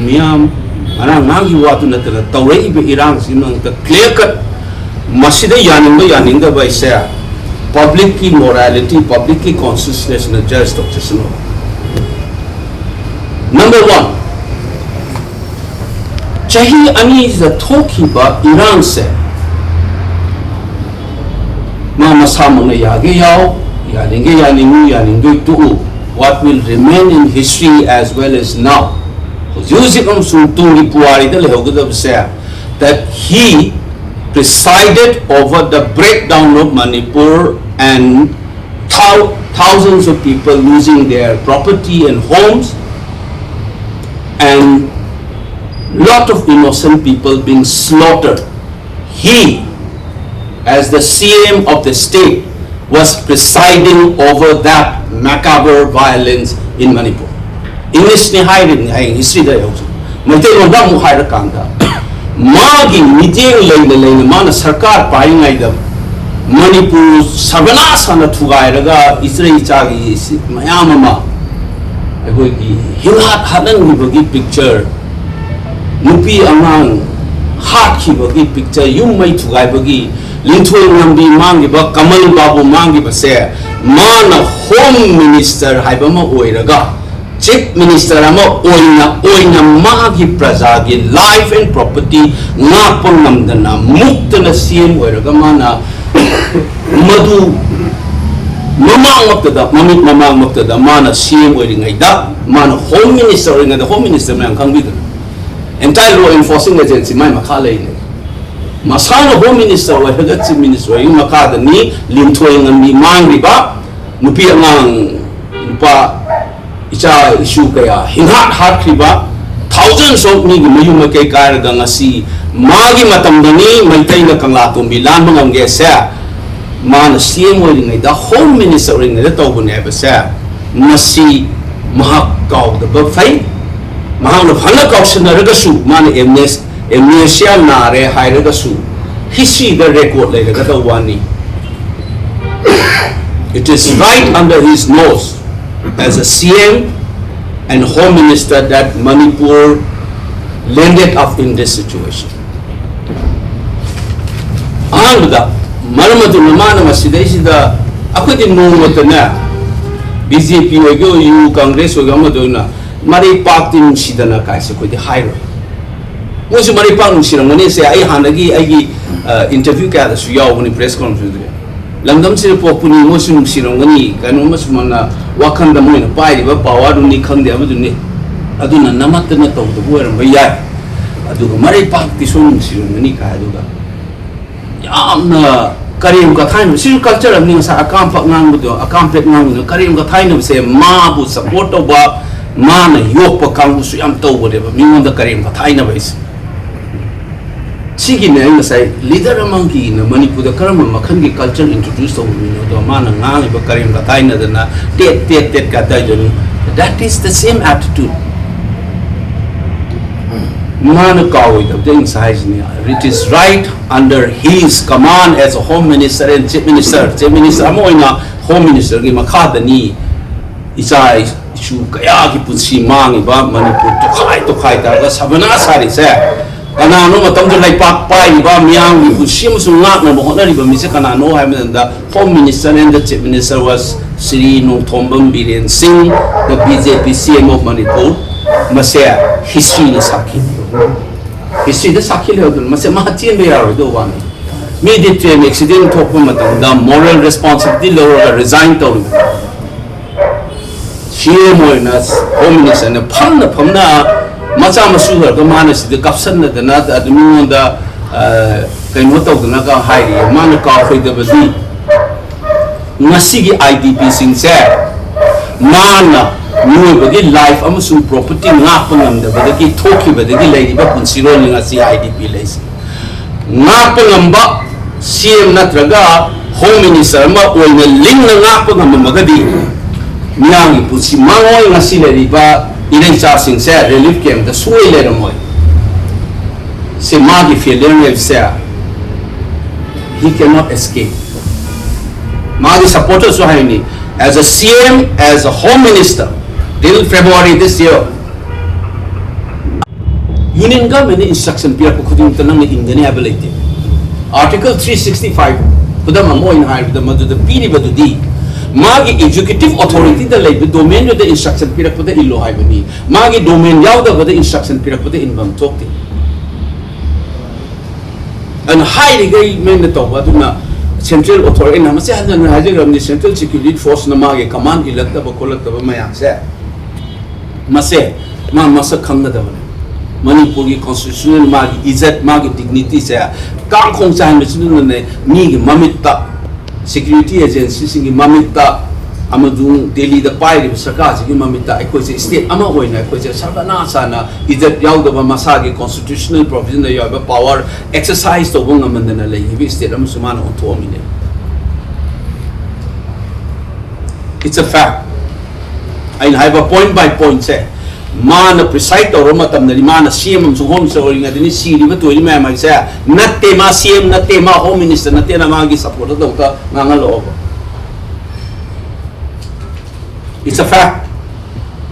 miyam anang nagi watu na tala tawre ibe irang sinang ta clear cut masida yaninga by say public ki morality, public ki consciousness na just Dr. Sino. Number one, chahi ani is the talking about Iran se mama samang na yage yao yaninge tu what will remain in history as well as now. Using tungi puari the lehogadab say that he presided over the breakdown of Manipur and thousands of people losing their property and homes and lot of innocent people being slaughtered. He, as the CM of the state, was presiding over that macabre violence in Manipur. English ni hiring history da yau. Maitei lo da mu hire kanda. Magi meeting leina mana sarkar pai ngai da Manipur sabana sana thugai raga Israel chagi mayam ama agoi ki hilat hadan ni bagi picture nupi amang hat ki bagi picture yum mai thugai bagi linthoi ngambi mangi ba Kamal Babu mangi ba se mana home minister haiba ma oiraga chief minister ama oina magi praja gi life and property ngapon namdana muktana CM oiraga mana madu mamang maktada mana CM oiringai da mana home minister oiringai da home minister mang kangbi entire law enforcing agency mai makhalai ne masana home minister oiraga chief minister oiring makada ni linthoi ngambi mangri ba nupi angang nupa icha issue kaya hinhat hat kriba thousands of me mayu makai kar ga ngasi magi matam dani maitai na kangla tumbi lan bangam ge sa man CM oiringai da home minister oiringai da tawbune ba sa masi mahak kaw da ba fai mahang na phana caution ra ga su man amnesia na re hai ra ga su history the record le ga tawani. It is right under his nose as a CM and Home Minister that Manipur landed up in this situation. Ahanda maramatu namana masidai sida akwai nongmata na BJP ogo yu Congress ogo amadona mari party sidana kaise koi hairo mosu mari party sirangani se ai hanagi ai interview ka da su yaw ni press conference langdam sir popuni mosu sirangani kanu masumana wakanda moina pai ba power ni khangde amaduni aduna namatna taw do boram bayai aduga mari party sun sirangani ka aduga yamna karim ka thain sil culture amni sa akam pak ngang budo akam pek ngang karim ka thain se ma bu support ba ma na yok pa kang su yam taw bode ba mi ngonda karim ka thain ba is sigi ne sai leader among ki na Manipur da karam makhan ki culture introduce to mi no do ma na ngang ba karim ka thain na na tet ka ta joni that is the same attitude man kawai the thing size ni it is right under his command as a home minister and chief minister amoina home minister gi makha da ni isa issue kaya ki punsi mang ba Manipur to khai ta ga sabana sari se kana no matam jo lai pak pai ba miang gi punsi musu ngak na mo na ri ba mi se kana no ha men da home minister and the chief minister was Sri Nongthombam Biren Singh, the BJP CM of Manipur. Masaya history na sakhi history da sakhi le odun masaya mahatien be yaro do wan me de train accident thokpa matam da moral responsibility lo resign to CM oinas home minister na phamna macha masu har do manas de kapsan na da admi da kai mo to na ka hairi man ka khoi da badi ngasi gi IDP sing se mana new bagi life amusu property ngapangam da bagi thoki bagi lai ba punsiro linga si IDP laisi ngapangam ba CM natraga home minister ma oina ling na ngapangam magadi miangi punsi mangoi ngasi lai ba inai cha sing se relief camp da suai le ramoi se magi failure se he cannot escape magi supporters so haini as a CM as a home minister till February this year union government instruction pira ko khuding tanang ni ingani have like article 365 kudam amo in high the madu the piri badudi magi executive authority the like domain the instruction pira ko the illo hai bani magi domain yaw the instruction pira ko the inbam chokti and high gai men to aduna central authority na mase hadan hajer the central security force na magi command ilakta ba kolakta ba mayam se mase ma masa khangna da Manipur की constitutional मागी इज्जत मागी dignity से kang-khong चाहे में ने मी की ममिता security agency सिंगी ममिता अमदुं दिल्ली द पाइल सरकार सिंगी ममिता एक कोई से state अमा होई ना कोई से सरकार ना साना इज्जत याउ दबा मसा के constitutional provision द याउ power exercise तो वो नमंदन ले ये भी state अम सुमान उठो मिले it's a fact I have a point by point say man precise or matam na man CM so home so ringa dini siri ba toy ma mai sa natte ma CM natte ma home minister natte na magi support do ka nganga lo it's a fact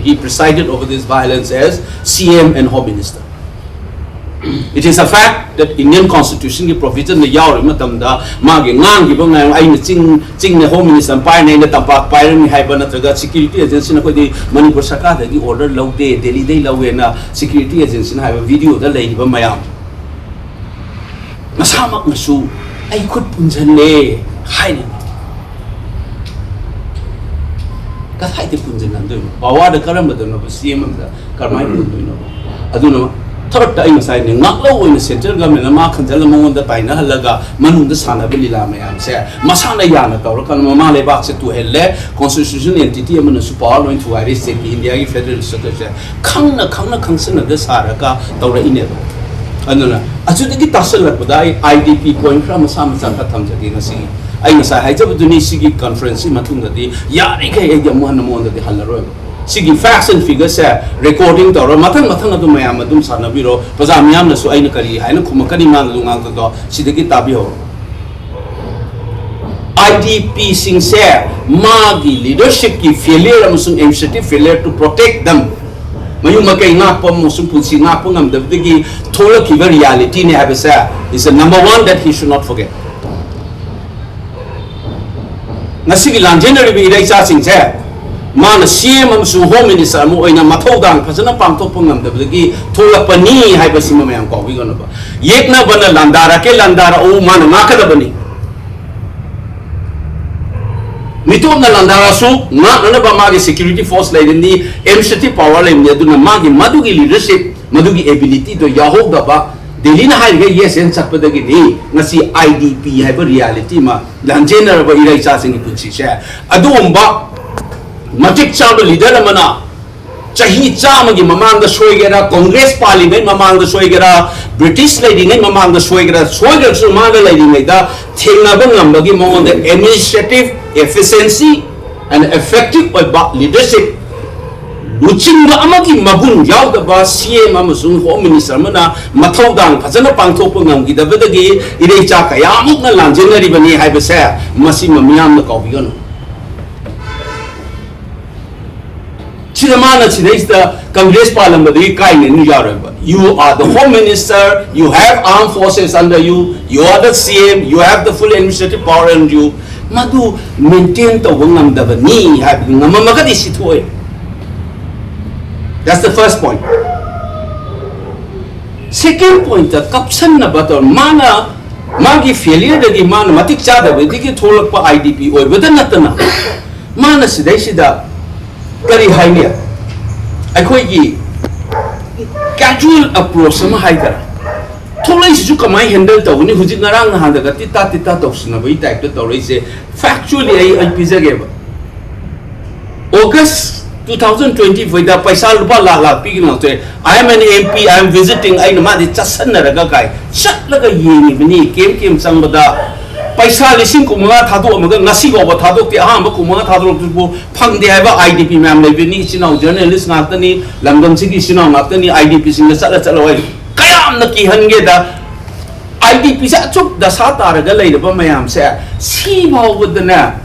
he presided over this violence as CM and home minister it is a fact that Indian constitution ki provision na yaw matam da magi ngang gi ba ngai ai na ching na home minister pai na na tampak pai ni hai ba na traga security agency na ko di Manipur sarkar da gi order law de Delhi dei law na security agency na hai ba video da lai ba mayam masamak na su ai khut punjan le hai ni ka hai de punjan nan do bawa da karam ba do no CM da karmai do no aduna third time sai ne ngak lo in central government ma khanjal mong da pai na halaga manung da sana be lila mayam se masana ya na tawra kan ma le bak se tu helle constitution entity amana su power lo into iris se India ki federal structure khang sana da sara ka tawra ine do anuna achu de ki tasal la da IDP point ra masa ka tham jadi na si ai na sai hai jab duni si ki conference ma thung da di ya ri kai ai mo na mo da di halaro Sigi facts and figures recording tawra mathang adu mayam adum sanabiro pazamyam na su aina kari haina khumakani man lu ngang do sidagi tabi ho IDP sing se magi leadership ki failure amusung initiative failure to protect them mayu makai ngak pom musung pulsi ngak pongam dabdigi thola ki reality ne have sa is a number one that he should not forget nasigi lanjena bi rai sa sing se man CM amsu home minister mo oina mathodang phasana pangthok pangam dabdagi thola pani hai basima mayam ko wi gona ba yekna bana landara ke landara o man ngakada bani mitom na landara su na ba magi security force lai ni MCT power lai ni aduna magi madugi leadership madugi ability to yahog da ba Delhi na hai ge yes en sakpadagi ni ngasi IDP hai ba reality ma lanjena ba irai sa singi punchi she adumba matick chaba leader amana chahi chama gi mamang da soigera congress parliament mamang da soigera british lady ngai mamang da soigera su ma da lady ngai da thengna ba ngam ba gi mong the administrative efficiency and effective leadership luching ba amagi magun yaw da ba CM amasung home minister mana mathodang phajana pangthok ngam gi da ba gi irei cha kaya muk na lanjenari bani hai ba sa masi mamiyam na kawigon Chidamana is the Congress Parliament. You are the Home Minister, you have armed forces under you, you are the CM, you have the full administrative power under you. Madu maintain the wangam davani have ngamamagadi sitoi. That's the first point. Second point, the kapsan na bator mana magi failure the man matick chadabadagi ki tholak pa IDP oi badan natana mana sidai sida kari haina akhoi gi casual approach sama haida tholai su kamai handle to ni hujik ngarang na handa ga tita toksna bai type to torai se factually ai pizage ba August 2020 voida paisa lupa la pi gi te I am an MP I am visiting ai na ma di chasan na raga kai chat laga yeni bini kem sangbada paisa lising kumanga thado amaga ngasi go ba thado ti aham ba kumanga thado bu phangde hai ba IDP ma'am le bini sinau journalist ngakani lamdam sigi sinau ngakani IDP sing na chala wai kayam na ki hange da IDP sa chuk da sa tar ga lai ba mayam se si ba wudna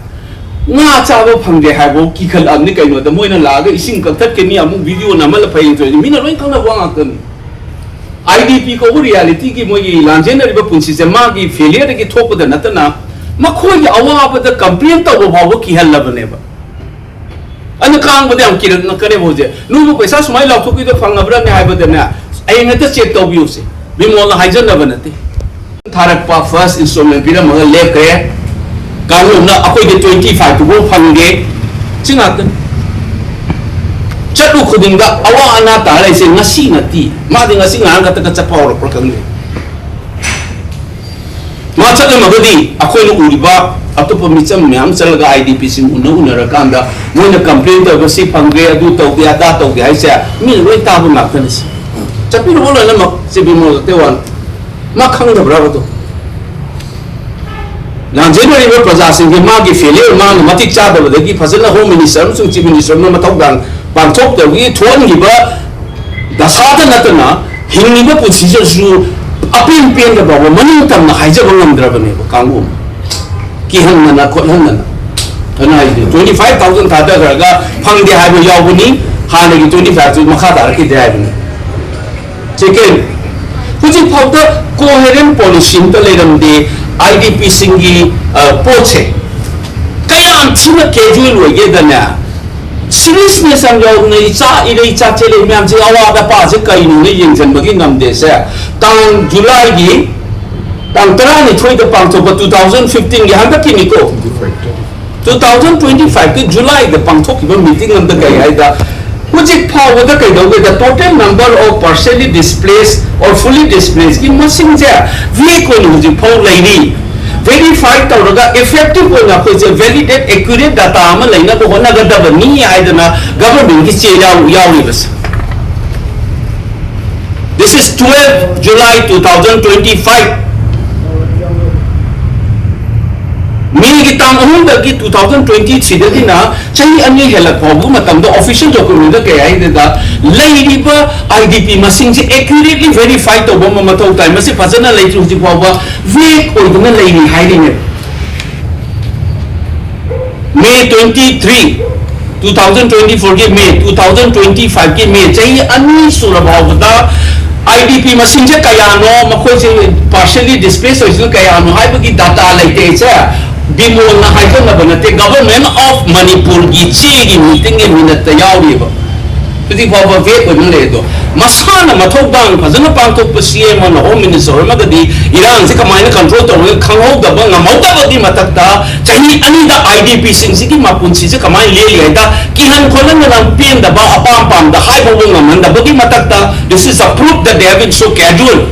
nga cha ba phangde hai bo ki khal amni kai no da moina la ga ising ka that ke ni amu video na mal phai to mi na loi khang na wa ngakani IDP ko reality ki mo gi lanjen ri ba punsi se ma gi failure ki thop da natana ma khoi gi awa ba da complaint to ba ki hal la bane ba an kang ba dam ki na kare bo je nu mo paisa smai la thu ki to phang abra ne hai ba da na ai na ta check to bi use bi mo la haijan na banati tharak pa first installment bi ra ma le kre kanun na akoi ge 25 to go phang ge chinga ta chatu khuding da awa ana ta lai se ngasi na ti ma de ngasi ngang ka ta ka chapau ro pro kang le ma chatu ma gadi akoi no uri ba atopa mi cham myam chal ga IDP sim una ra kan da mo na complaint da si phang ge adu to ge da to ge ai se mi roi ta bu mak ta ni chapi ro la na ma se bi mo te wan ma khang da bra to Now, generally, we process in the market failure, man, matick chadabadagi, Fazana Home Minister, some Chief Minister, no Matogan, Pantok, the way to one giver, the Satan Natana, he never puts his shoe up in pain the Baba, Manitam, the Hijaban Dravan, Kangu, Kihanana, Kolanana, and I did 25,000 Tadaraga, Pang de Habu Yawuni, Hanagi 25 to Makata, Kidavin. Second, which is how the coherent policy in the Ledam Day. IDP singi poche kaya ang china casual wage dana seriousness ang yaw na isa chele myam si awa da pa si kai nu ni yingjan bagi ngam de se tang July gi tang tara ni thoi da pang to 2015 gi handa ki ni ko 2025 ki July da pang to ki ba meeting am da kai ai da Mujik power the kind of the total number of partially displaced or fully displaced in Masing there. Vehicle Mujik power lady verified Tauraga effective one of the validate accurate data Amalina to one another ni Idana government is Yawivas. This is 12 July 2025. Mini kitang ahunda ki 2023 da dina chahi ani helak phabu matam da official document da kaya ida da lady ba IDP masing ji accurately verified to bomba matau time masi fazana lady hu ji phabu week oiduna lady hiding May 23 2024 ki May 2025 ki May chahi ani sura phabu da IDP masing je kaya no makhoi je partially displaced hoisu kaya no hai ba ki data laite cha Bimol na haijan na banate government of Manipur gi chi gi meeting e minute ta yawi ba piti baba ve ko le do masana mathok bang phajana pangthok pa CM na home minister ma gadi Iran se kamai na control to khangho da ba ngamau da ba di matak ta chahi ani da IDP sing si gi mapun si se kamai le le da ki han kholan na pin da ba apam pam da hai bo ngam da ba di matak ta this is a proof that they have been so casual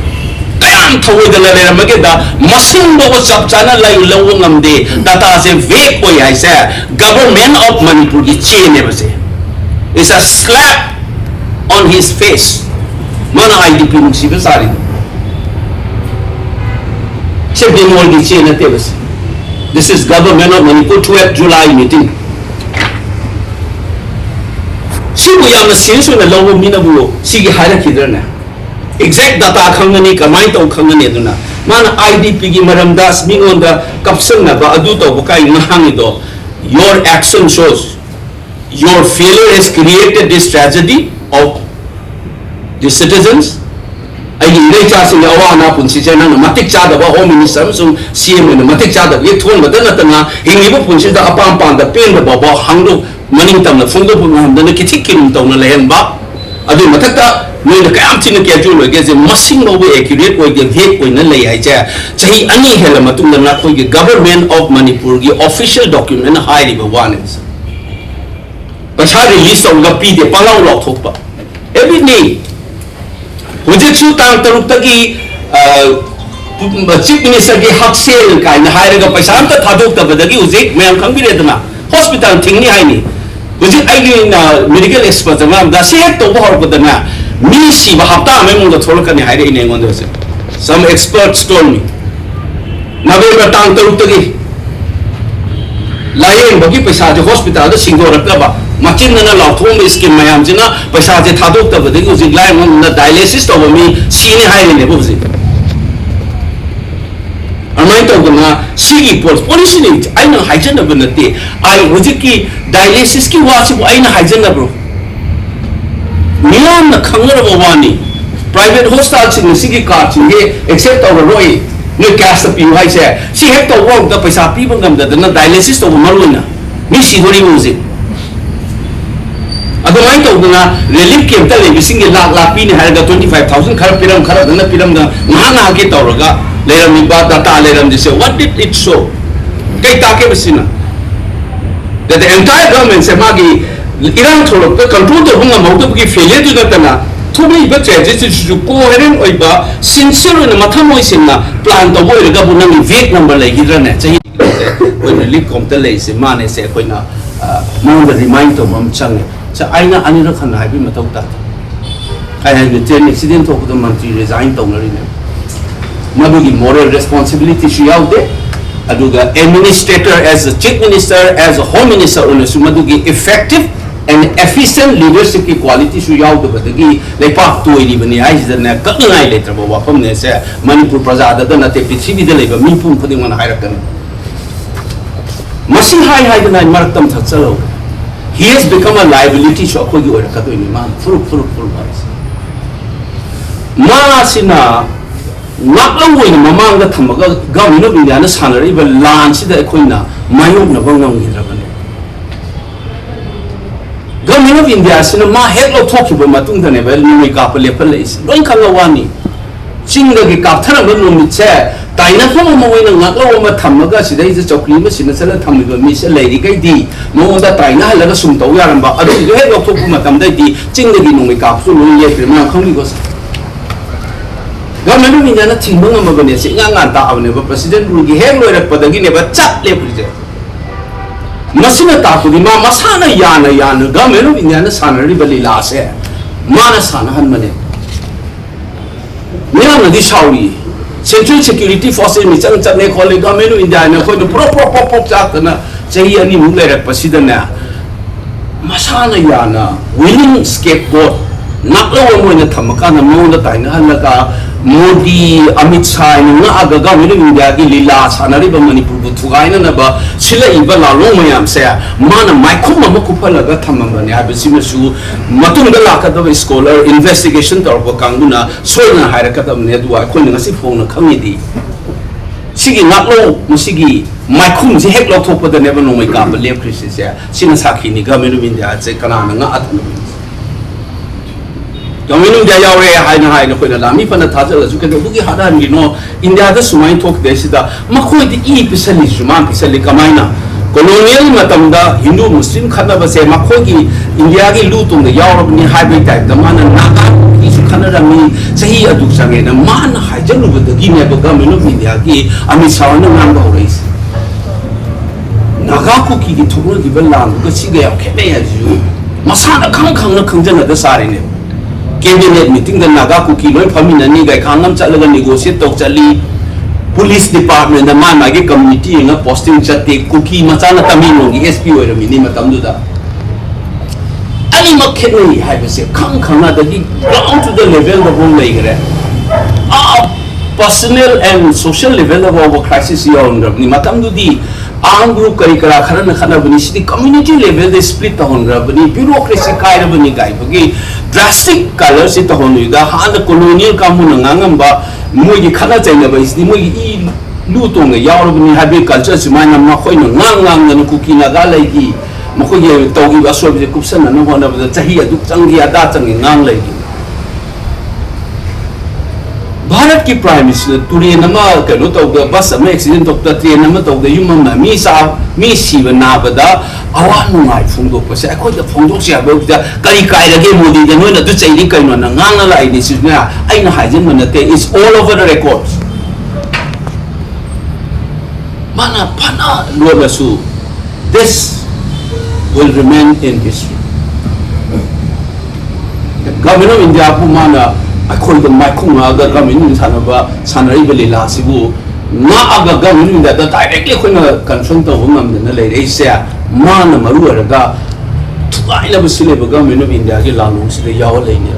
kayam thawai da le ramage da masing bo ko chap chana lai lawngam de data se ve ko yai se government of Manipur ki chain ne base is a slap on his face mana IDP musibe sari se bimol ki chain ne base this is government of Manipur 12 July meeting sibu yam serious na lawum ni na bu sigi hara kidrna exact data khangani kamai to khangani aduna mana IDP gi maramdas mingonda kapsang na ba adu to kai nahang do your action shows your failure has created this tragedy of the citizens ai nei cha sing awa na punsi cha na matik cha da ba home minister sum CM na matik cha da ye thon ba na ta na hingi bu punsi da apam pam da pen da ba hangdo maning tam na phungdo bu ham da na kitik kin to na lehen ba adu matak ta noi na kayam thina casual we ge masing no we accurate we ge ve ko na lai ai cha chahi ani hela matung na khoi ge government of Manipur ge official document hai ri ba one is pasha release on ga pi de palaw lo thok pa every day hujik chu tang taruk ta gi chief minister ge hak sale kai na hai ga paisa am ta thadok ta badagi hujik mayam khang bi re dana hospital thing ni hai ni hujik ai ge na medical expert ma da se to bo hor badana mi si ba hapta me mung da thol kan hai re ne ngon se some experts told me November tang taruk ta gi layen bagi paisa je hospital da singor ra ba machin na law thom scheme mayam jina paisa je thadok ta badagi hujik lai mon na dialysis to mi si ni hai ne bo hujik amai to guna sigi policy ni aina haijan na banate ai hujik ki dialysis ki wa si aina haijan na bro miyam na khangara ba wani private hostel sing sigi card sing except over roi no cash the piu hai se si hek to work da paisa pi bangam da na dialysis to maruna mi si dori music ado mai to na relief camp ta le sing lakh pi ni har ga 25000 khar piram da ma na ke to ga leram ni ba data leram this what did it show kai ta ke bisina that the entire government se magi irang thorok the control the hunga maudu ki failure to na thumi ba changes to coherent oiba sincere na mathamoi sinna plan to boy ga bunang vague number lai hidra chahi when relief com ta lai se mane se koina mo the remind to mam chang cha aina ani ra khan hai bi matau ta ai hai the train accident to the mantri resign to na ri ne madugi moral responsibility shi out there aduga administrator as a chief minister as a home minister on sumadugi effective and efficient leadership ki quality su yaw do badagi lepak to iri bani ai na kanai letra ba wafam ne se manipur praja da na te prithvi da leba mi pum khading man hairakan masi hai da na martam thachalo he has become a liability so ko gi ora ka to ni man furu bas ma sina naklang woi na mamang da thamaga government of India na sanari ba lan si da khoina mayong na bangam gi rabane government of India sina ma hek lo thok ba matung da ne ba ni ka pa le pa le is loin khang wani ching da gi ka thara ba no mi che taina phom ma woi na ngaklo ma thamaga si dai chokli ma sina sala thammi ba mi se le ri kai di mo da taina hala ga sum to ya ram ba adu gi hek lo thok ma tam dai di ching da gi no mi ka su lo ye pre ma khang gi go government of India na thingba ngam ba ne se ngang ta awne ba president ru gi hek lo rak padagi ne ba chat le pri je masina ta ku di ma masana yana government of India na sanari ba lila se ma na sana han mane ne na di sauri central security forces mi chang ne khole government of India na ko do pro chat na chahi ani mu le rak pasida na masana yana winning scapegoat naklo mo na thamaka na mo da tai na halaka Modi Amit Shah ni na aga government of India ki lila sanari ba Manipur bu thugai na ba sila iba la lo mayam se mana maikhum ma ku phala ga thamam ba ne ha bisi ma su matung da la ka da scholar investigation tor ko kanguna soina haira ka da ne duwa khon nga si phone na khangi di sigi naklo musigi maikhum ji hek lo thok pa da ne ba no mai ka ba le krisi se sina sakhi ni government of India che kana na nga atham government of India yaure haina ko na lami pa na thajal su ke do gi hada ni no India da sumai thok de sida ma khoi di I pisali juma pisali kamaina colonial matam da Hindu Muslim khana ba se ma khoi gi India gi lu tung da yaur ni hybrid type da mana naga ki su khana ra mi sahi adu sange na man hajan lu da gi ne ba government of India gi ami sawan na ngam ba horis naga ku ki thogol gi bal ga si ga ya khene ya ju masana khang na khangjana da sare ne cabinet meeting da naga ku ki loi famina ni gai khangam chalaga negotiate tok chali police department da ma gi community nga posting chatte ku ki machana tamino gi SP oi rami ni matam du da ani makheni hai base khang na da gi down to the level of home lai gare personal and social level of our crisis yon ni matam du di ang group kari kara khana bani sidi community level de split ta hon ra bani bureaucracy kai ra bani gai bagi drastic color si ta hon da han colonial kamun ngangam ba moi gi khana chaina ba isni moi gi lu tong ya ro bani habe culture si man ma khoi no ngang na ku ki na ga lai gi ma khoi ge to gi ba so bi kupsan na ho na ba chahi adu chang gi ada chang ngang lai gi Bharat की prime minister train कनो तौद बस accident तौद train तौद यूम मी sieve नाबद अवा नुंगाई फोंदोकपसे अखोद फोंदोकसे हाबद करी कायरगे मोदी दे नोना दु चैनी कइनो ना ngang ला आइदि सिना आइना हाइजन मनते is all over the records mana pana lobasu this will remain in history the government of India pumana akhoi the maikhung aga government sanaba sanari belila sibu na aga government da directly khona confront to ngam na le re se mana maru araga thuai la busile government of India ki lalung sile yaw le ni